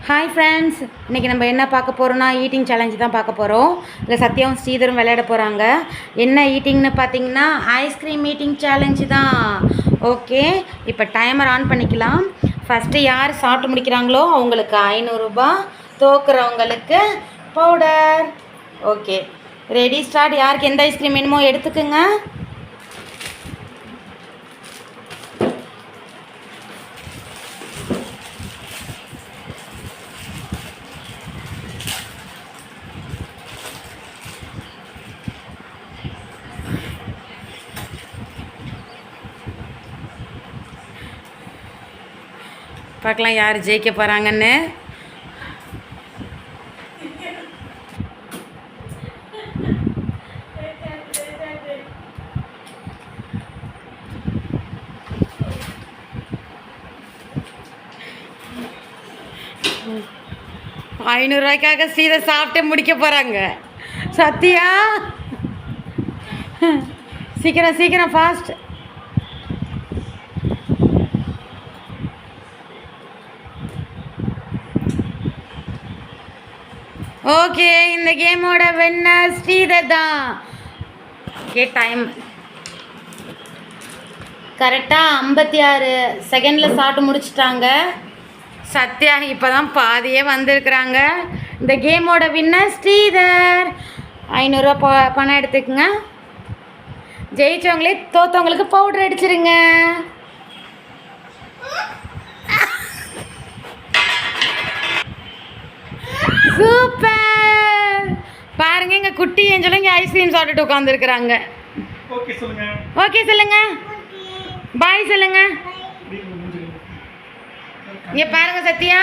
Hi friends, இன்றைக்கி நம்ம என்ன பார்க்க போகிறோன்னா ஈட்டிங் சேலஞ்சு தான் பார்க்க போகிறோம். இதில் சத்யாவும் ஸ்ரீதரும் விளையாட போகிறாங்க. என்ன ஈட்டிங்னு பார்த்தீங்கன்னா ஐஸ்கிரீம் ஈட்டிங் சேலஞ்சு தான். ஓகே, இப்போ டைமர் ஆன் பண்ணிக்கலாம். ஃபஸ்ட்டு யார் சாப்பிட்டு முடிக்கிறாங்களோ அவங்களுக்கு 500 ரூபா, தோக்குறவங்களுக்கு பவுடர். Okay, ready start. யாருக்கு எந்த ஐஸ்கிரீம் வேணுமோ எடுத்துக்குங்க. பார்க்கலாம் யார் ஜெயிக்க போகிறாங்கன்னு. ₹500 சீதை சாப்பிட்டு முடிக்க போகிறாங்க. சத்யா சீக்கிரம் சீக்கிரம் ஃபாஸ்ட். ஓகே, இந்த கேமோட வின்னர் ஸ்ரீதர் தான். ஓகே, டைம் கரெக்டாக 56 செகண்டில் சாப்பிட்டு முடிச்சிட்டாங்க. சத்யா இப்போ தான் பாதியே வந்திருக்குறாங்க. இந்த கேமோட வின்னர் ஸ்ரீதர். 500 ரூபா பணம் எடுத்துக்கோங்க. ஜெயிச்சவங்களே தோத்தவங்களுக்கு பவுடர் அடிச்சிருங்க. சூப்பர். பாருங்க, எங்க குட்டி ஏஞ்சலும் இங்கே ஐஸ்கிரீம் சாப்பிட்டுட்டு உட்காந்துருக்குறாங்க. ஓகே சொல்லுங்க, பாய் சொல்லுங்க. இங்கே பாருங்க சத்யா.